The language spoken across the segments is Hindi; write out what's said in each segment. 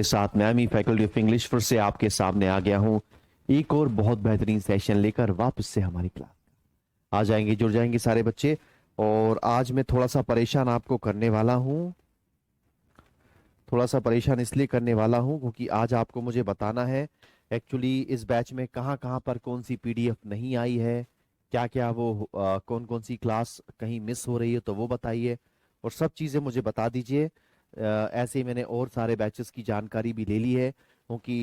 मेरे साथ मैं भी फैकल्टी ऑफ इंग्लिश फिर से आपके सामने आ गया हूं एक और बहुत बेहतरीन सेशन लेकर वापस से हमारी क्लास आ जाएंगे, जुड़ जाएंगे सारे बच्चे। और आज मैं थोड़ा सा परेशान आपको करने वाला हूं, थोड़ा सा परेशान इसलिए करने वाला हूं क्योंकि आज आपको मुझे बताना है एक्चुअली इस बैच में कहाँ कहाँ पर कौन सी पीडीएफ नहीं आई है, क्या क्या वो कौन कौन सी क्लास कहीं मिस हो रही है तो वो बताइए और सब चीज़ें मुझे बता दीजिए। ऐसे ही मैंने और सारे बैचेस की जानकारी भी ले ली है क्योंकि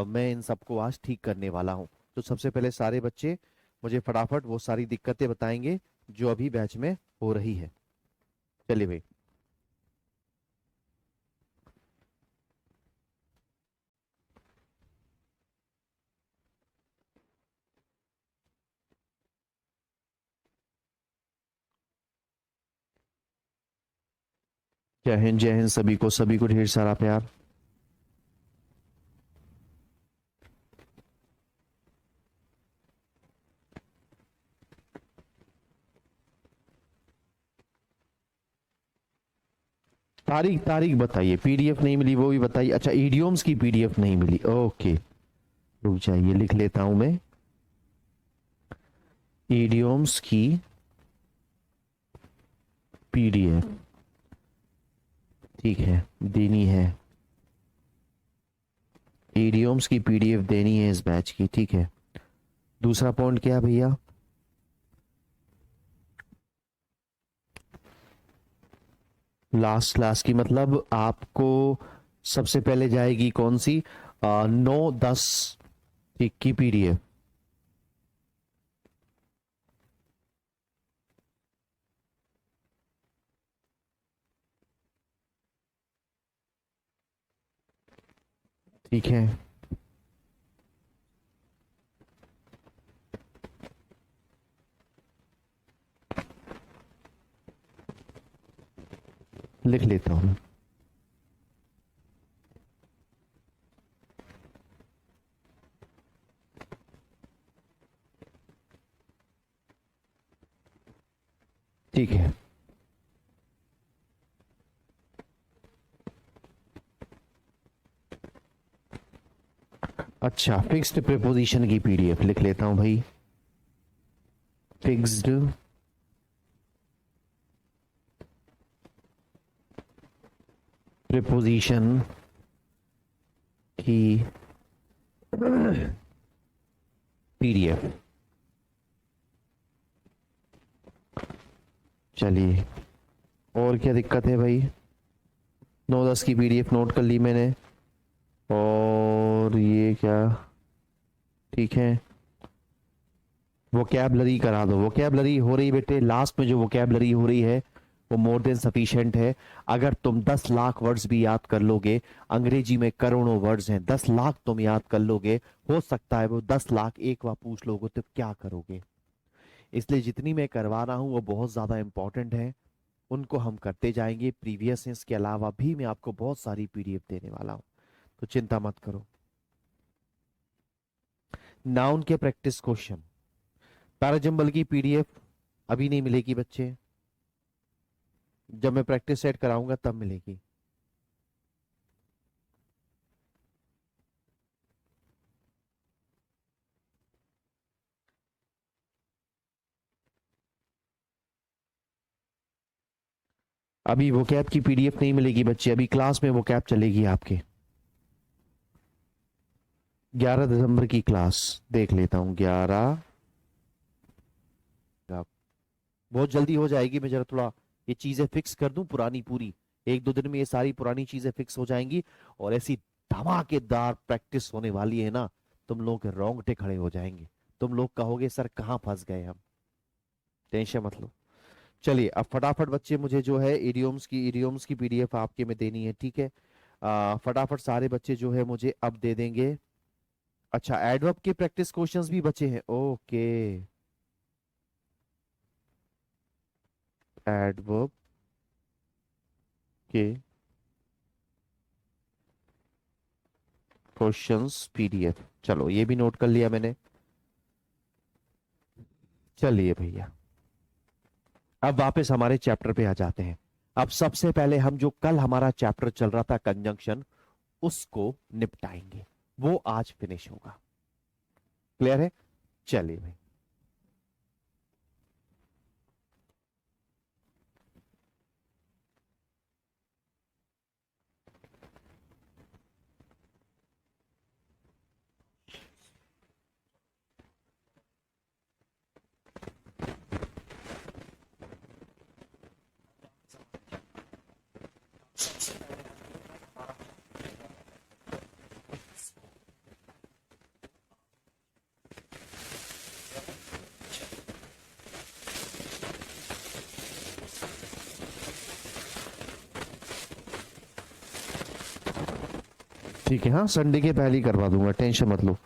मैं इन सबको आज ठीक करने वाला हूँ। तो सबसे पहले सारे बच्चे मुझे फटाफट वो सारी दिक्कतें बताएंगे जो अभी बैच में हो रही है। चलिए भाई। जय हिंद, जय हिंद सभी को ढेर सारा प्यार। तारीख तारीख बताइए, पीडीएफ नहीं मिली वो भी बताइए। अच्छा, ईडियोम्स की पीडीएफ नहीं मिली, ओके रुक जाइए लिख लेता हूं मैं। ईडियोम्स की पीडीएफ ठीक है देनी है, ईडियोम्स की पीडीएफ देनी है इस बैच की, ठीक है। दूसरा पॉइंट क्या है भैया? लास्ट क्लास की मतलब आपको सबसे पहले जाएगी कौन सी? 9-10 की पीडीएफ। ठीक है, लिख लेता हूं। ठीक है, अच्छा फिक्स्ड प्रीपोजिशन की पीडीएफ लिख लेता हूं भाई। फिक्स्ड प्रीपोजिशन की पीडीएफ। चलिए, और क्या दिक्कत है भाई? 9-10 की पीडीएफ नोट कर ली मैंने। और ये क्या? ठीक है, वोकैबलरी करा दो। वोकैबलरी हो रही बेटे, लास्ट में जो वोकैबलरी हो रही है वो मोर देन सफिशिएंट है। अगर तुम 10 लाख वर्ड्स भी याद कर लोगे, अंग्रेजी में करोड़ों वर्ड्स हैं, 10 लाख तुम याद कर लोगे, हो सकता है वो 10 लाख एक बार पूछ लोगे तो क्या करोगे? इसलिए जितनी मैं करवा रहा हूँ वो बहुत ज्यादा इंपॉर्टेंट है, उनको हम करते जाएंगे। प्रीवियस के अलावा भी मैं आपको बहुत सारी पीडीएफ देने वाला हूँ, तो चिंता मत करो। नाउन के प्रैक्टिस क्वेश्चन, पैराजंबल की पीडीएफ अभी नहीं मिलेगी बच्चे, जब मैं प्रैक्टिस सेट कराऊंगा तब मिलेगी। अभी वो कैब की पीडीएफ नहीं मिलेगी बच्चे, अभी क्लास में वो कैब चलेगी आपके। 11 दिसंबर की क्लास देख लेता हूँ, 11 बहुत जल्दी हो जाएगी। मैं जरा थोड़ा ये चीजें फिक्स कर दूं पुरानी पूरी, 1-2 दिन में ये सारी पुरानी चीजें फिक्स हो जाएंगी और ऐसी धमाकेदार प्रैक्टिस होने वाली है ना, तुम लोगों के रोंगटे खड़े हो जाएंगे। तुम लोग कहोगे सर कहाँ फंस गए हम। टेंशन मत लो। चलिए अब फटाफट बच्चे मुझे जो है इडियोम्स की पीडीएफ आपके में देनी है, ठीक है। फटाफट सारे बच्चे जो है मुझे अब दे देंगे। अच्छा, एडवर्ब के प्रैक्टिस क्वेश्चंस भी बचे हैं, ओके। एडवर्ब के क्वेश्चंस पीडीएफ, चलो ये भी नोट कर लिया मैंने। चलिए भैया, अब वापस हमारे चैप्टर पे आ जाते हैं। अब सबसे पहले हम जो कल हमारा चैप्टर चल रहा था कंजंक्शन, उसको निपटाएंगे, वो आज फिनिश होगा। क्लियर है? चलिए भाई। ठीक है, हाँ संडे के पहले ही करवा दूंगा, टेंशन मत लो।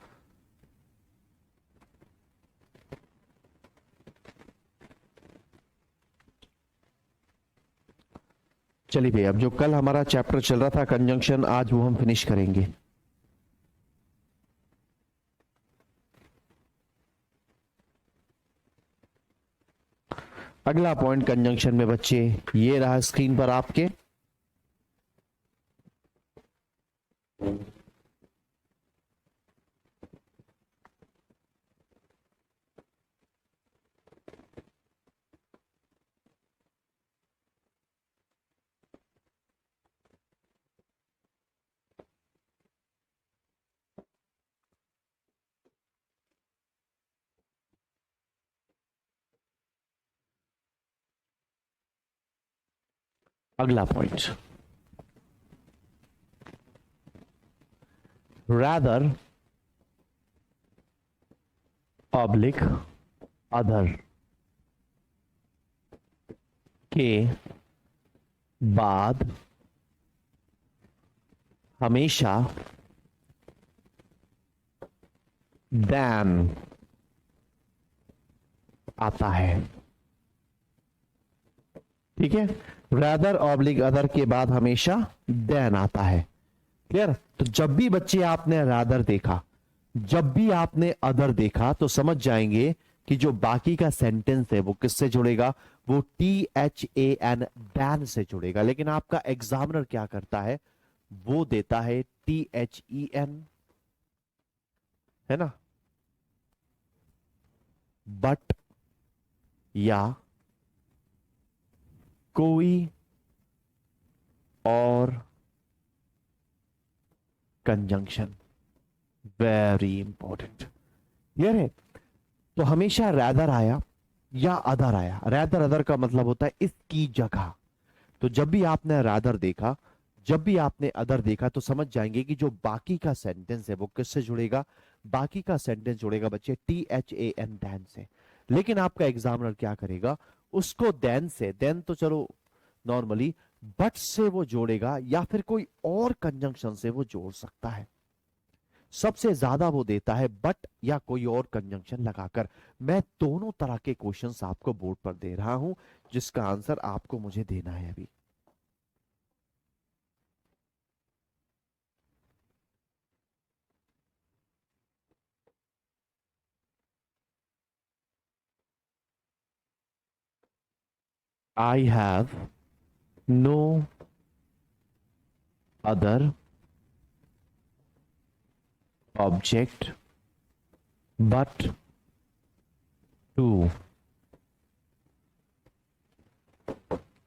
चलिए भैया, अब जो कल हमारा चैप्टर चल रहा था कंजंक्शन, आज वो हम फिनिश करेंगे। अगला पॉइंट कंजंक्शन में बच्चे ये रहा स्क्रीन पर आपके। अगला पॉइंट, rather ऑब्लिक अदर के बाद हमेशा देन आता है। ठीक है, रादर ऑब्लिक अदर के बाद हमेशा देन आता है। क्लियर? तो जब भी बच्चे आपने रादर देखा, जब भी आपने अदर देखा, तो समझ जाएंगे कि जो बाकी का सेंटेंस है वो किससे जुड़ेगा, वो THAN दैन से जुड़ेगा। लेकिन आपका एग्जामिनर क्या करता है, वो देता है THEN, है ना, बट या कोई और कंजंक्शन। Very important. क्लियर है? तो हमेशा रैदर आया या अदर आया। रैदर अदर का मतलब होता है इसकी जगह। तो जब भी आपने रैदर देखा, जब भी आपने अदर देखा, तो समझ जाएंगे कि जो बाकी का सेंटेंस है वो किससे जुड़ेगा, बाकी का सेंटेंस जुड़ेगा बच्चे THAN दैन से। लेकिन आपका एग्जामिनर क्या करेगा, उसको दैन से, दैन तो चलो नॉर्मली, बट से वो जोड़ेगा या फिर कोई और कंजंक्शन से वो जोड़ सकता है। सबसे ज्यादा वो देता है बट या कोई और कंजंक्शन लगाकर। मैं दोनों तरह के क्वेश्चंस आपको बोर्ड पर दे रहा हूं, जिसका आंसर आपको मुझे देना है अभी। I have no other object but to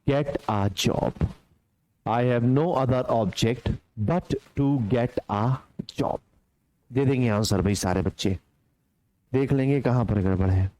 get a job. I have no other object but to get a job. दे देंगे आंसर भाई सारे बच्चे, देख लेंगे कहां पर गड़बड़ है।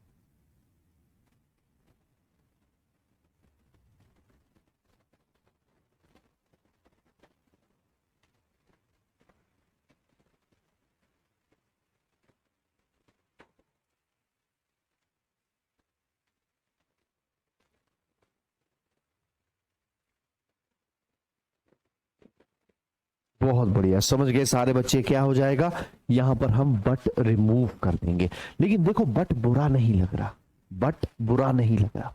बहुत बढ़िया, समझ गए सारे बच्चे। क्या हो जाएगा, यहां पर हम बट रिमूव कर देंगे। लेकिन देखो बट बुरा नहीं लग रहा, बट बुरा नहीं लग रहा।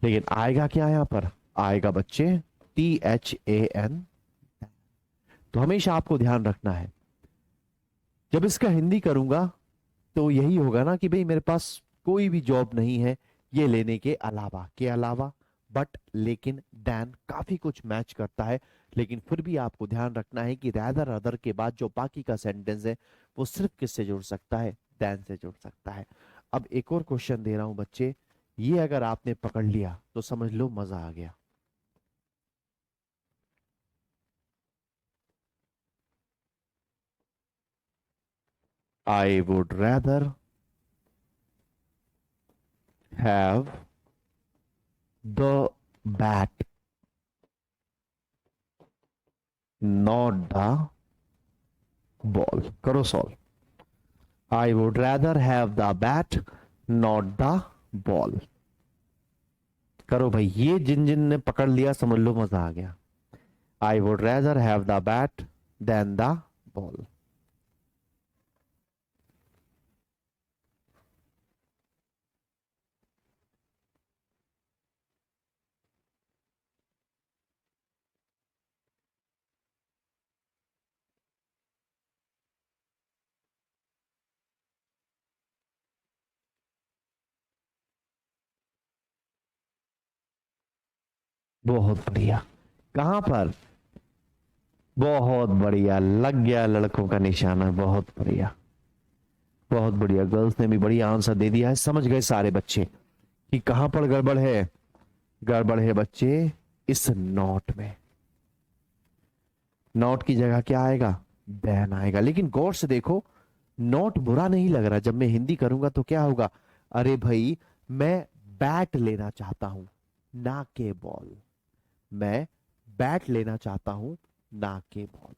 लेकिन आएगा क्या यहां पर, आएगा बच्चे THAN। तो हमेशा आपको ध्यान रखना है, जब इसका हिंदी करूंगा तो यही होगा ना कि भाई मेरे पास कोई भी जॉब नहीं है ये लेने के अलावा, बट लेकिन देन काफी कुछ मैच करता है, लेकिन फिर भी आपको ध्यान रखना है कि रैदर अदर के बाद जो बाकी का सेंटेंस है वो सिर्फ किससे जुड़ सकता है, देन से जुड़ सकता है। अब एक और क्वेश्चन दे रहा हूं बच्चे, ये अगर आपने पकड़ लिया तो समझ लो मजा आ गया। I would rather have the bat not the ball. करो solve. I would rather have the bat not the ball. करो भाई, ये जिन जिन ने पकड़ लिया समझ लो मजा आ गया। I would rather have the bat than the ball. बहुत बढ़िया। कहां पर? बहुत बढ़िया, लग गया लड़कों का निशाना। बहुत बढ़िया, बहुत बढ़िया। गर्ल्स ने भी बढ़िया आंसर दे दिया है। समझ गए सारे बच्चे कि कहां पर गड़बड़ है? गड़बड़ है बच्चे इस नॉट में। नॉट की जगह क्या आएगा? देन आएगा। लेकिन गौर से देखो, नॉट बुरा नहीं लग रहा। जब मैं हिंदी करूंगा तो क्या होगा? अरे भाई, मैं बैट लेना चाहता हूं, ना के बॉल। मैं बैट लेना चाहता हूं, ना के बॉल।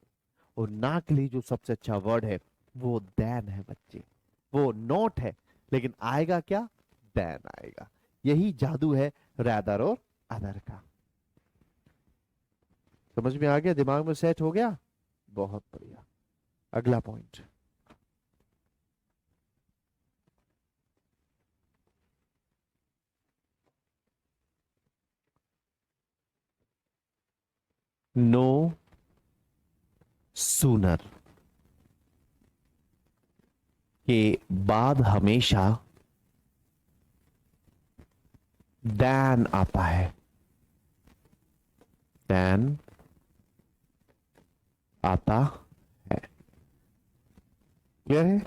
और ना के लिए जो सबसे अच्छा वर्ड है वो देन है बच्चे। वो नॉट है, लेकिन आएगा क्या? देन आएगा। यही जादू है रैदर और अदर का। समझ में आ गया? दिमाग में सेट हो गया? बहुत बढ़िया। अगला पॉइंट। नो सूनर के बाद हमेशा देन आता है। देन आता है। क्लियर है?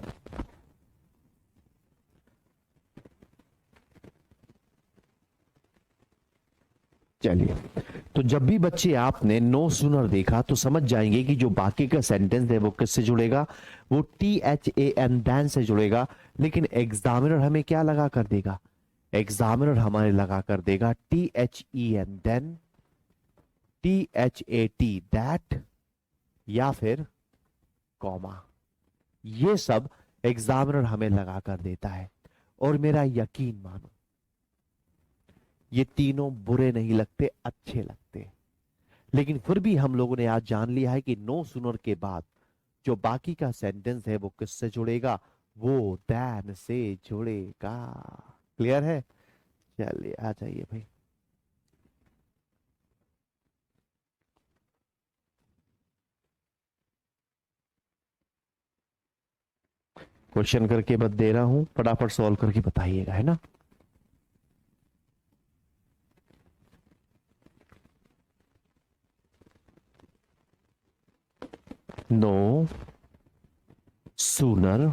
चलिए, तो जब भी बच्चे आपने नो सूनर देखा तो समझ जाएंगे कि जो बाकी का सेंटेंस है वो किससे जुड़ेगा? वो THAN देन से जुड़ेगा। लेकिन एग्जामिनर हमें क्या लगा कर देगा? एग्जामिनर हमारे लगा कर देगा THEN देन, THAT दैट, या फिर कॉमा। ये सब एग्जामिनर हमें लगा कर देता है। और मेरा यकीन मानो, ये तीनों बुरे नहीं लगते, अच्छे लगते। लेकिन फिर भी हम लोगों ने आज जान लिया है कि नो सुनर के बाद जो बाकी का सेंटेंस है वो किससे जुड़ेगा? वो दैन से जुड़ेगा। क्लियर है? चलिए आ जाइए भाई। क्वेश्चन करके बत दे रहा हूं, फटाफट सॉल्व करके बताइएगा, है ना? No sooner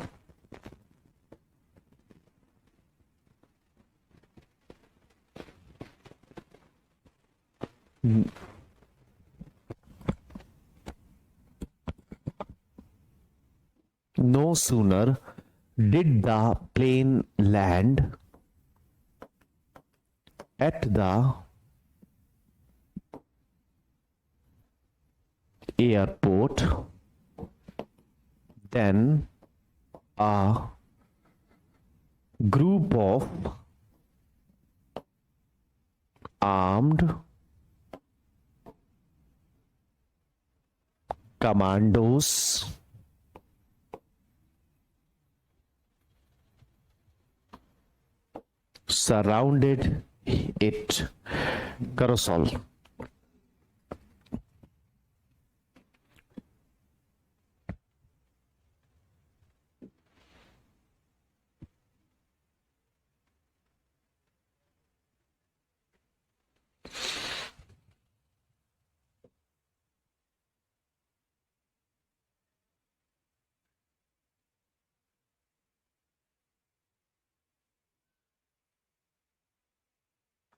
no sooner did the plane land at the airport than a group of armed commandos surrounded it। करो सॉल्व।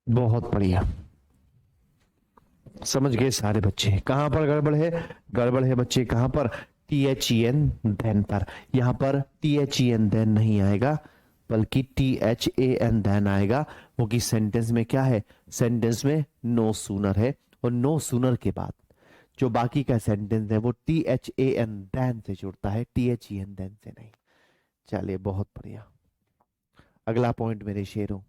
बहुत बढ़िया, समझ गए सारे बच्चे। कहां पर गड़बड़ है? गड़बड़ है बच्चे कहां पर? T H E N then पर। यहां पर T H E N then नहीं आएगा, बल्कि T H A N than आएगा, क्योंकि सेंटेंस में क्या है? सेंटेंस में नो सूनर है, और नो सूनर के बाद जो बाकी का सेंटेंस है वो T H A N then से जुड़ता है, T H E N then से नहीं। चलिए बहुत बढ़िया, अगला पॉइंट मेरे शेरों।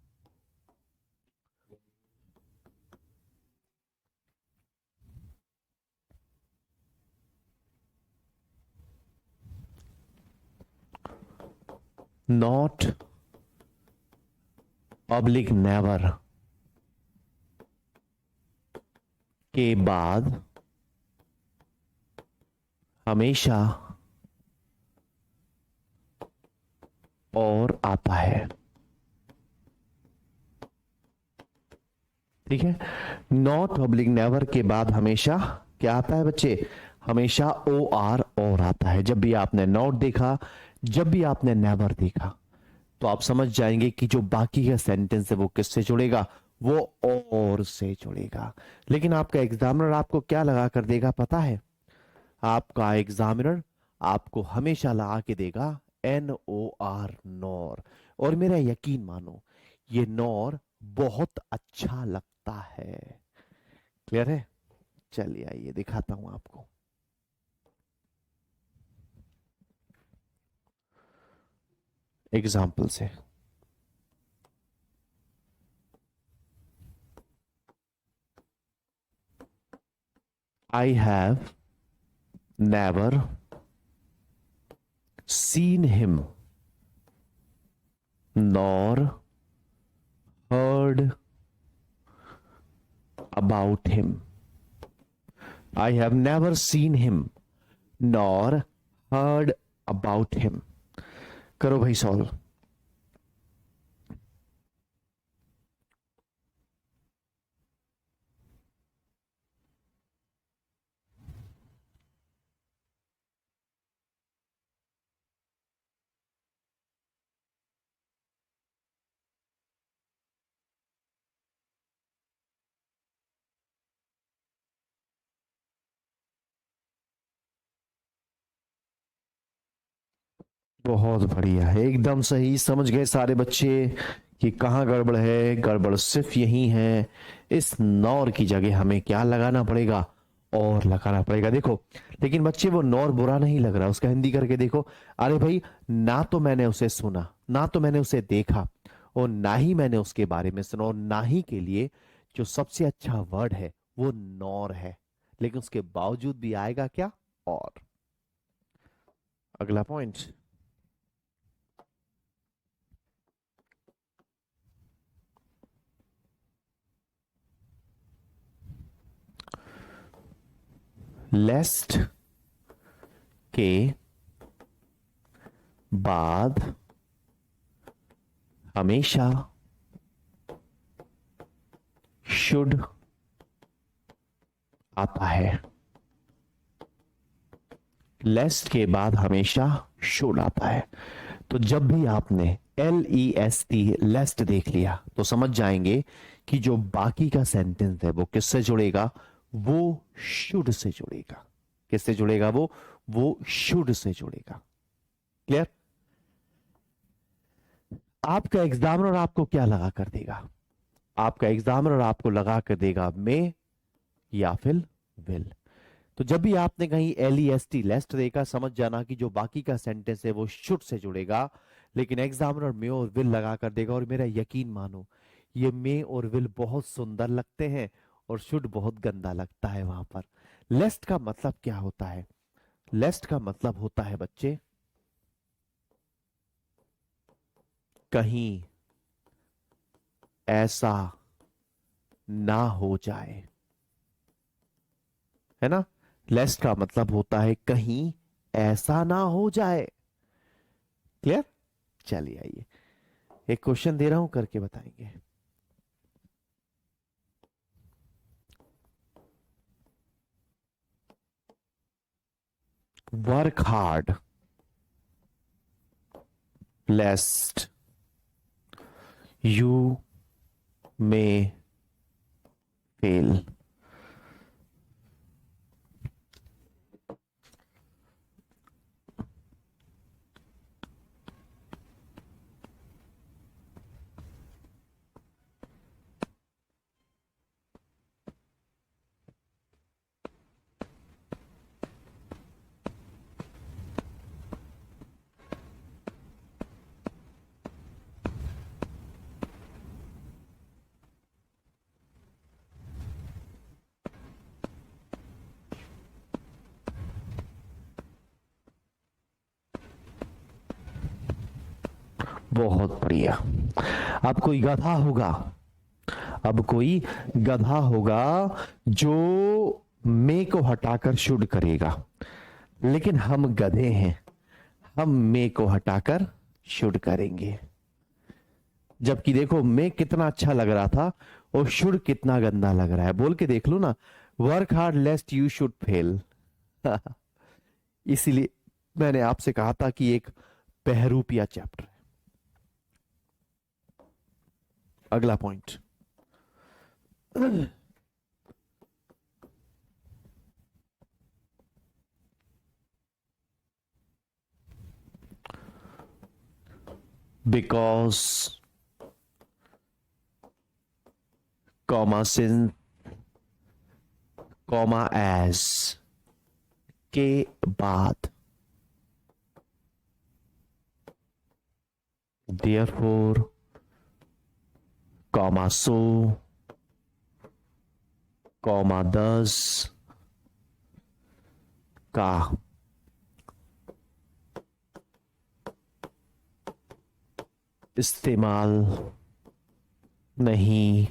नॉट ऑब्लिक नेवर के बाद हमेशा और आता है। ठीक है, नॉट ऑब्लिक नेवर के बाद हमेशा क्या आता है बच्चे? हमेशा ओ आर और आता है। जब भी आपने नॉट देखा, जब भी आपने नेवर देखा, तो आप समझ जाएंगे कि जो बाकी का सेंटेंस है वो किससे जुड़ेगा? वो और से जुड़ेगा। लेकिन आपका एग्जामिनर आपको क्या लगा कर देगा पता है? आपका एग्जामिनर आपको हमेशा लगा के देगा एन ओ आर, नॉर। और मेरा यकीन मानो, ये नॉर बहुत अच्छा लगता है। क्लियर है? चलिए आइए दिखाता हूं आपको। एग्जाम्पल से। I have never seen him nor heard about him. I have never seen him nor heard about him. करो भाई सॉल्व। बहुत बढ़िया है, एकदम सही। समझ गए सारे बच्चे कि कहाँ गड़बड़ है? गड़बड़ सिर्फ यही है, इस नॉर की जगह हमें क्या लगाना पड़ेगा? और लगाना पड़ेगा। देखो, लेकिन बच्चे वो नॉर बुरा नहीं लग रहा, उसका हिंदी करके देखो। अरे भाई, ना तो मैंने उसे सुना, ना तो मैंने उसे देखा, और ना ही मैंने उसके बारे में सुना, और ना ही के लिए जो सबसे अच्छा वर्ड है वो नॉर है। लेकिन उसके बावजूद भी आएगा क्या? और। अगला पॉइंट। लेस्ट के बाद हमेशा शुड आता है। लेस्ट के बाद हमेशा शुड आता है। तो जब भी आपने LEST लेस्ट देख लिया, तो समझ जाएंगे कि जो बाकी का सेंटेंस है वो किससे जुड़ेगा? वो शुड से जुड़ेगा। किससे जुड़ेगा? वो शुड से जुड़ेगा। क्लियर? आपका एग्जामिनर आपको क्या लगा कर देगा? आपका एग्जामिनर आपको लगा कर देगा मे या फिर विल। तो जब भी आपने कहीं LEST लेस्ट देखा, समझ जाना कि जो बाकी का सेंटेंस है वो शुड से जुड़ेगा। लेकिन एग्जामिनर मे और विल लगा कर देगा, और मेरा यकीन मानो, ये मे और विल बहुत सुंदर लगते हैं, और शुड बहुत गंदा लगता है वहां पर। लेस्ट का मतलब क्या होता है? लेस्ट का मतलब होता है बच्चे, कहीं ऐसा ना हो जाए। है ना? लेस्ट का मतलब होता है कहीं ऐसा ना हो जाए। क्लियर? चलिए आइए, एक क्वेश्चन दे रहा हूं, करके बताएंगे। Work hard लेस्ट you may fail. बहुत बढ़िया। अब कोई गधा होगा, अब कोई गधा होगा जो मे को हटाकर शुड करेगा, लेकिन हम गधे हैं, हम मे को हटाकर शुड करेंगे। जबकि देखो मे कितना अच्छा लग रहा था और शुड कितना गंदा लग रहा है। बोल के देख लो ना, work hard लेस्ट you should fail. इसीलिए मैंने आपसे कहा था कि एक बहरूपिया चैप्टर है। अगला point, because, comma since, comma as के बाद, therefore, कॉमा सो, कॉमा दस का इस्तेमाल नहीं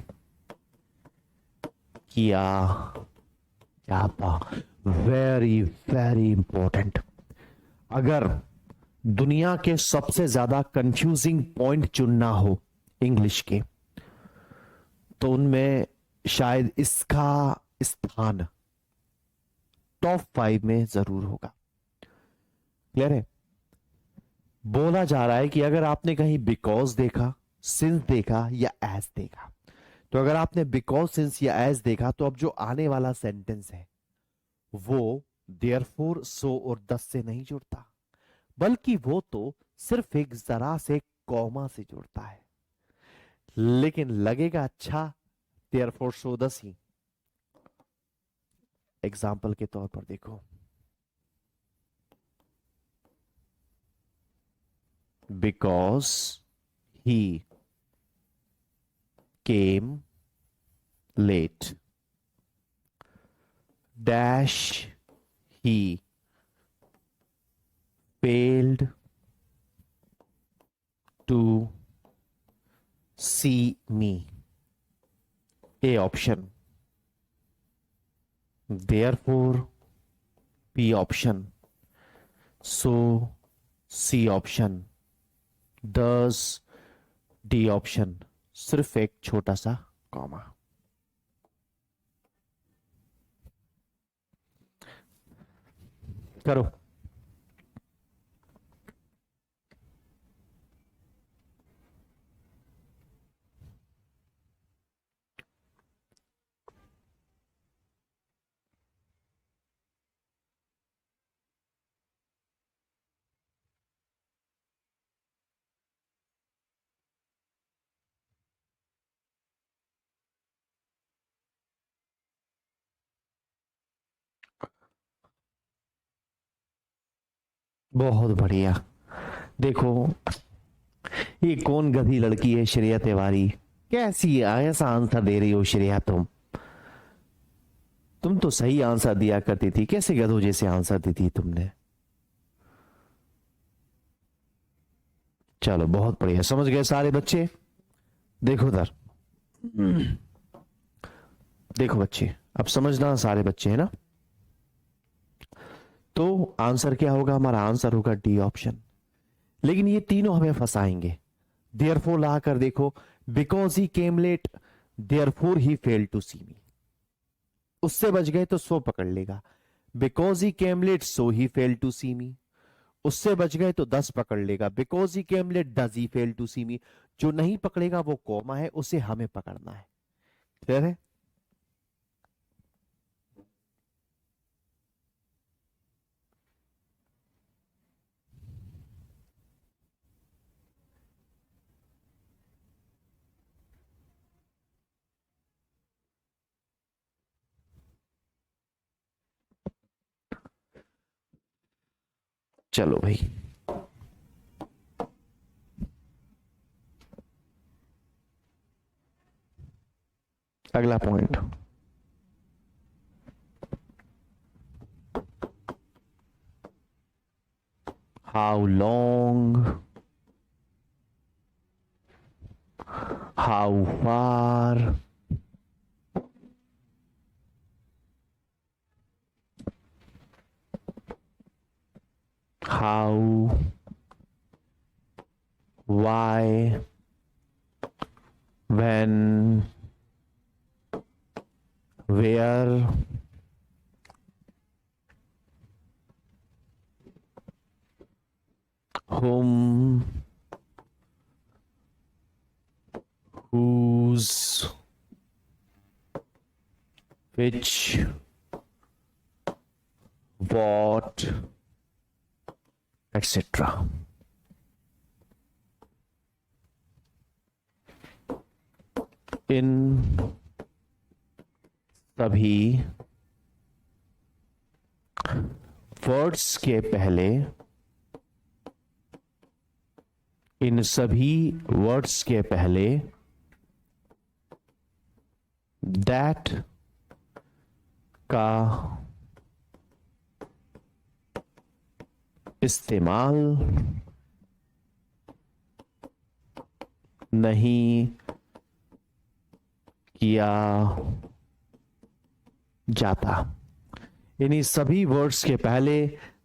किया जाता। Very very important. अगर दुनिया के सबसे ज्यादा कंफ्यूजिंग पॉइंट चुनना हो इंग्लिश के, तो उनमें शायद इसका स्थान टॉप 5 में जरूर होगा। क्लियर है? बोला जा रहा है कि अगर आपने कहीं बिकॉज देखा, सिंस देखा या एज देखा, तो अगर आपने बिकॉज, सिंस या एज देखा, तो अब जो आने वाला सेंटेंस है वो देयरफॉर, सो और दस से नहीं जुड़ता, बल्कि वो तो सिर्फ एक जरा से कॉमा से जुड़ता है। लेकिन लगेगा अच्छा देयरफॉर, सो दस ही। एग्जाम्पल के तौर पर देखो, because he came late, dash he failed to see me. A option. Therefore, B option. So, C option. Thus, D option. सिर्फ एक छोटा सा कॉमा। करो। बहुत बढ़िया। देखो, ये कौन गधी लड़की है श्रेया तिवारी? कैसी ऐसा आंसर दे रही हो श्रेया? तुम तो सही आंसर दिया करती थी, कैसे गधों जैसे आंसर दी थी तुमने? चलो बहुत बढ़िया, समझ गए सारे बच्चे। देखो उधर, देखो बच्चे, अब समझना सारे बच्चे है ना। तो आंसर क्या होगा? हमारा आंसर होगा डी ऑप्शन। लेकिन ये तीनों हमें फंसाएंगे। देयरफॉर ला कर देखो, because he came late, therefore he fail to see me. उससे बच गए तो सो पकड़ लेगा। Because he came late, so he fail to see me. उससे बच गए तो 10 पकड़ लेगा। Because he came late, does he fail to see me. जो नहीं पकड़ेगा वो कॉमा है, उसे हमें पकड़ना है। क्लियर है? चलो भाई, अगला point. How long, how far, how, why, when, where, whom, whose, which, what, etc. इन सभी वर्ड्स के पहले, इन सभी वर्ड्स के पहले दैट का इस्तेमाल नहीं किया जाता। इन्हीं सभी वर्ड्स के पहले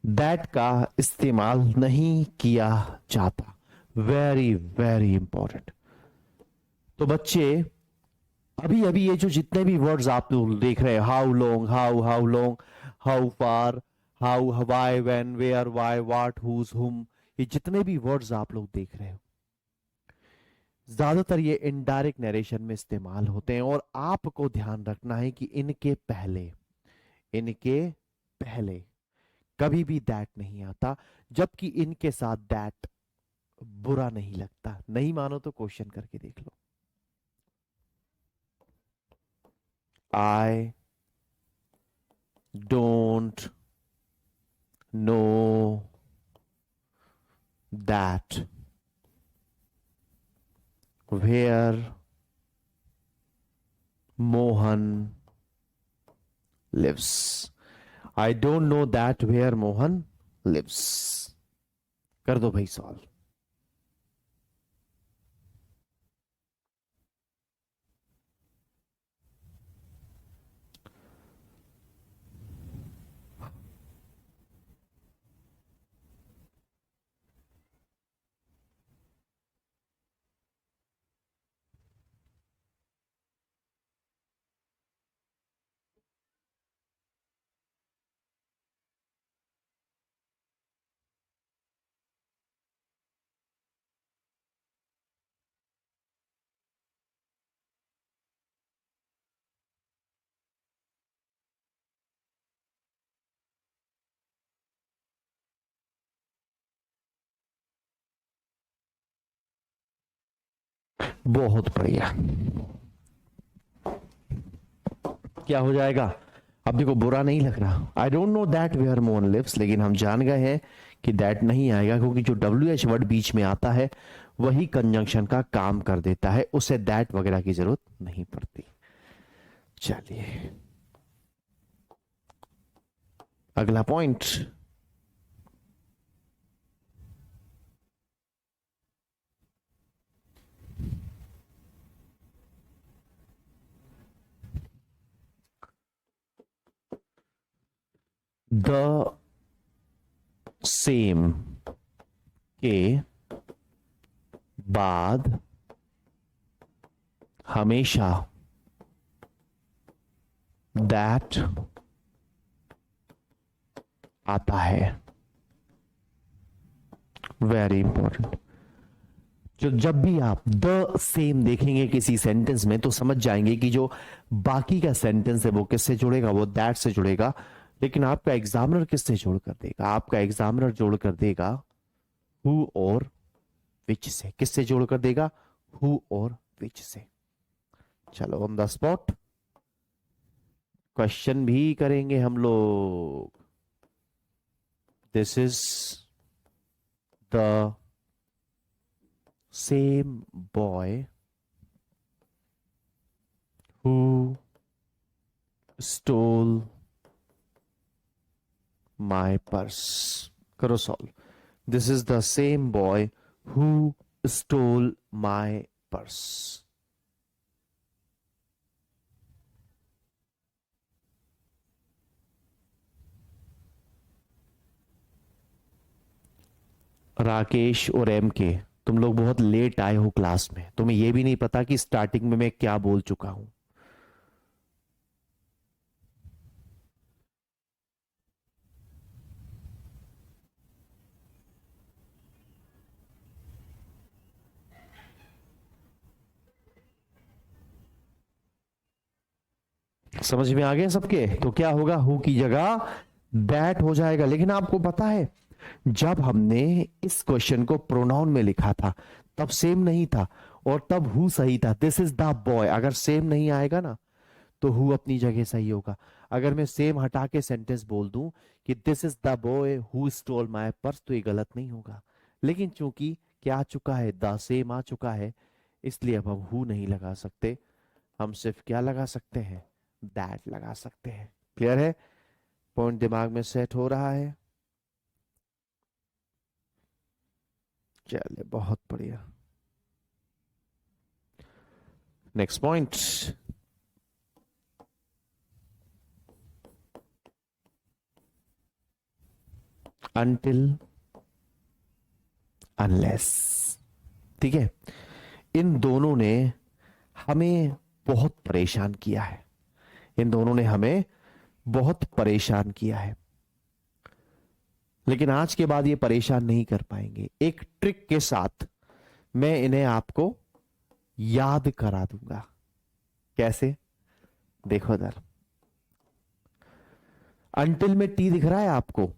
दैट का इस्तेमाल नहीं किया जाता। Very very important. तो बच्चे अभी अभी ये जो जितने भी वर्ड्स आप लोग देख रहे हैं, how long, how long, how far, how, why, when, where, why, what, whose, whom, ये जितने भी वर्ड्स आप लोग देख रहे हो, ज्यादातर ये इनडायरेक्ट नरेशन में इस्तेमाल होते हैं। और आपको ध्यान रखना है कि इनके पहले कभी भी दैट नहीं आता, जबकि इनके साथ दैट बुरा नहीं लगता। नहीं मानो तो क्वेश्चन करके देख लो। I don't know that where Mohan lives. I don't know that where Mohan lives. कर दो भाई सवाल। बहुत बढ़िया। क्या हो जाएगा? अब देखो बुरा नहीं लग रहा। I don't know that where Mohan lives, लेकिन हम जान गए हैं कि दैट नहीं आएगा, क्योंकि जो WH वर्ड बीच में आता है वही कंजंक्शन का काम कर देता है, उसे दैट वगैरह की जरूरत नहीं पड़ती। चलिए अगला पॉइंट। द सेम के बाद हमेशा दैट आता है। Very important. जो जब भी आप द सेम देखेंगे किसी सेंटेंस में, तो समझ जाएंगे कि जो बाकी का सेंटेंस है वो किससे जुड़ेगा, वो दैट से जुड़ेगा। लेकिन आपका एग्जामिनर किससे जोड़ कर देगा? आपका एग्जामिनर जोड़ कर देगा हु और विच से। किससे जोड़ कर देगा? हु और विच से। चलो ऑन द स्पॉट क्वेश्चन भी करेंगे हम लोग। This is the same boy who stole my purse. करो solve. This is the same boy who stole my purse. Rakesh और एम के, तुम लोग बहुत लेट आए हो क्लास में. तुम्हें यह भी नहीं पता कि स्टार्टिंग में मैं क्या बोल चुका हूं. समझ में आ गया सबके? तो क्या होगा, हु की जगह दैट हो जाएगा. लेकिन आपको पता है, जब हमने इस क्वेश्चन को प्रोनाउन में लिखा था तब सेम नहीं था और तब हु सही था. This is the boy. अगर सेम नहीं आएगा ना तो हु अपनी जगह सही होगा. अगर मैं सेम हटा के सेंटेंस बोल दूं कि this is the boy who stole my purse, तो ये गलत नहीं होगा. लेकिन चूंकि क्या आ चुका है, द सेम आ चुका है, इसलिए अब हम हु नहीं लगा सकते. हम सिर्फ क्या लगा सकते हैं, दैट लगा सकते हैं. क्लियर है? पॉइंट दिमाग में सेट हो रहा है? चलिए, बहुत बढ़िया. Next point. Until unless. ठीक है, इन दोनों ने हमें बहुत परेशान किया है. इन दोनों ने हमें बहुत परेशान किया है. लेकिन आज के बाद ये परेशान नहीं कर पाएंगे. एक ट्रिक के साथ मैं इन्हें आपको याद करा दूंगा. कैसे? देखो इधर, अंटिल में टी दिख रहा है आपको,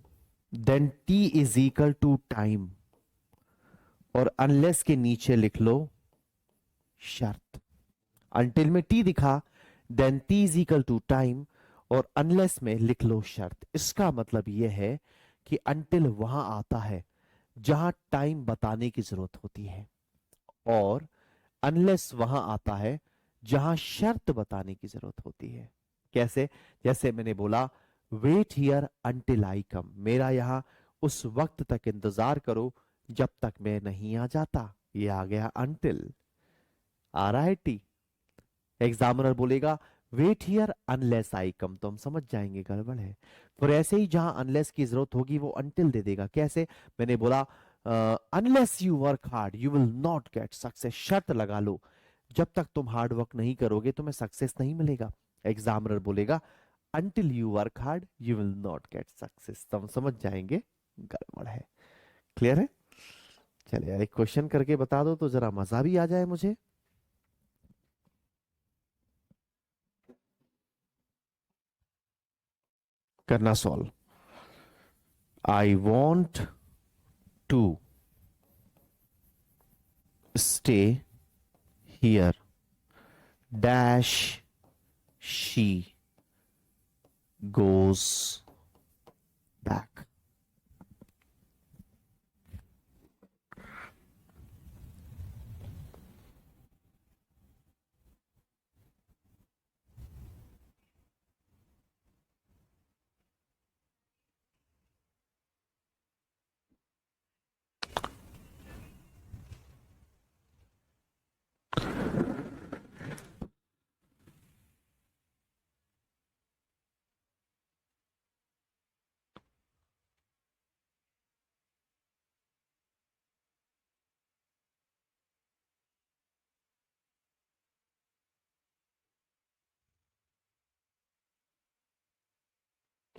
then T is equal to time, और अनलेस के नीचे लिख लो शर्त. अंटिल में टी दिखा, then T is equal to time, और अनलेस में लिख लो शर्त. इसका मतलब यह है कि अंटिल वहां आता है जहां टाइम बताने की जरूरत होती है, और अनलेस वहां आता है जहां शर्त बताने की जरूरत होती है. कैसे? जैसे मैंने बोला, वेट हियर अंटिल आई कम. मेरा यहां उस वक्त तक इंतजार करो जब तक मैं नहीं आ जाता. ये आ गया अंटिल. आ रहा है टी. एग्जामिनर बोलेगा वेट हियर अनलेस आई कम, तो हम समझ जाएंगे गड़बड़ है. फिर ऐसे ही जहां अनलेस की जरूरत होगी वो अंटिल दे देगा. कैसे? मैंने बोला unless you work hard you will not get success. शर्त लगा लो, जब तक तुम हार्ड वर्क नहीं करोगे तुम्हें सक्सेस नहीं मिलेगा. एग्जामिनर बोलेगा until you work hard you will not get success, तो हम समझ जाएंगे गड़बड़ है. क्लियर है? चलिए यार, एक क्वेश्चन करके बता दो तो जरा मजा भी आ जाए मुझे. करना solve. I want to stay here dash she goes back.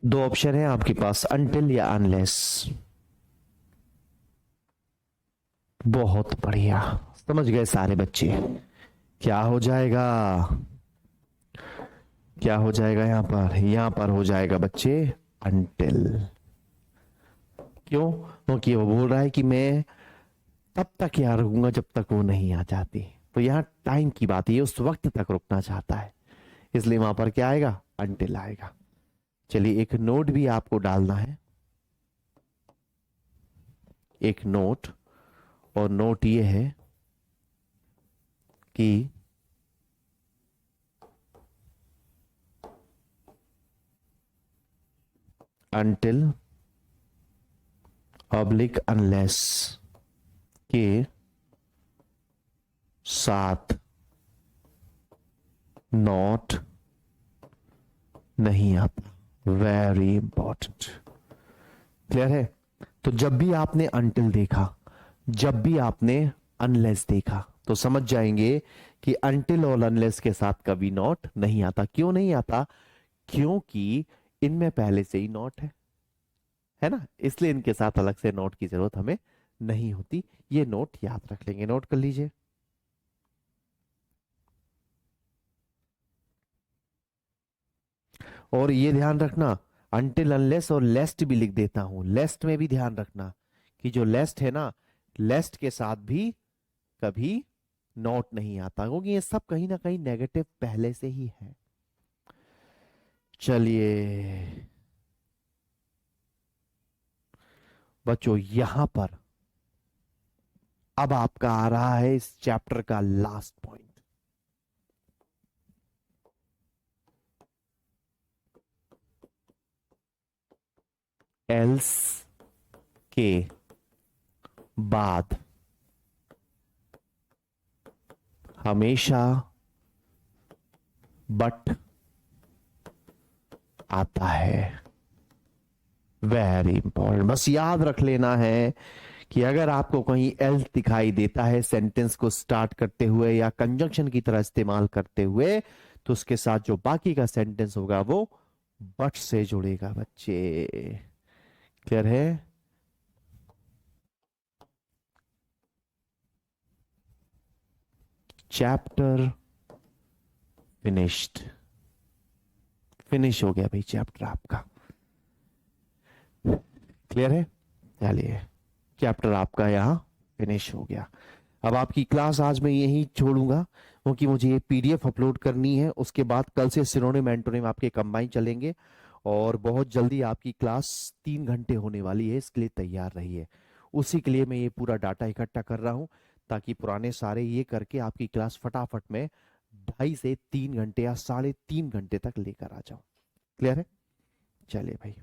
दो ऑप्शन है आपके पास, अनटिल या अनलेस. बहुत बढ़िया, समझ गए सारे बच्चे. क्या हो जाएगा? क्या हो जाएगा यहां पर? यहां पर हो जाएगा बच्चे अनटिल. क्यों? क्योंकि वो बोल रहा है कि मैं तब तक यहाँ रुकूंगा जब तक वो नहीं आ जाती. तो यहाँ टाइम की बात है, ये उस वक्त तक रुकना चाहता है, इसलिए वहां पर क्या आएगा, अनटिल आएगा. चलिए, एक नोट भी आपको डालना है. एक नोट, और नोट ये है कि until ऑब्लिक अनलेस के साथ नॉट नहीं आता। Very important. क्लियर है? तो जब भी आपने until देखा, जब भी आपने अनलेस देखा, तो समझ जाएंगे कि until और unless के साथ कभी नॉट नहीं आता। क्यों नहीं आता? क्योंकि इनमें पहले से ही नॉट है ना, इसलिए इनके साथ अलग से नोट की जरूरत हमें नहीं होती। ये नोट याद रख लेंगे, नोट कर लीजिए। और ये ध्यान रखना, अनटिल अनलेस और लेस्ट भी लिख देता हूं। लेस्ट में भी ध्यान रखना कि जो लेस्ट है ना, लेस्ट के साथ भी कभी नोट नहीं आता, क्योंकि ये सब कहीं ना कहीं नेगेटिव पहले से ही है। चलिए बच्चों, यहां पर अब आपका आ रहा है इस चैप्टर का लास्ट पॉइंट। एल्स के बाद हमेशा बट आता है। Very important. बस याद रख लेना है कि अगर आपको कहीं एल्स दिखाई देता है सेंटेंस को स्टार्ट करते हुए या कंजंक्शन की तरह इस्तेमाल करते हुए, तो उसके साथ जो बाकी का सेंटेंस होगा वो बट से जुड़ेगा बच्चे। क्लियर है? Chapter finished. फिनिश हो गया भाई चैप्टर आपका। क्लियर है? चलिए, चैप्टर आपका यहाँ फिनिश हो गया। अब आपकी क्लास आज मैं यही छोड़ूंगा, क्योंकि मुझे ये पीडीएफ अपलोड करनी है। उसके बाद कल से सिनोनिम एंटोनिम आपके कंबाइन चलेंगे, और बहुत जल्दी आपकी क्लास 3 घंटे होने वाली है। इसके लिए तैयार रहिए। उसी के लिए मैं ये पूरा डाटा इकट्ठा कर रहा हूँ, ताकि पुराने सारे ये करके आपकी क्लास फटाफट में 2.5 से 3 घंटे या 3.5 घंटे तक लेकर आ जाऊं। क्लियर है? चलिए भाई।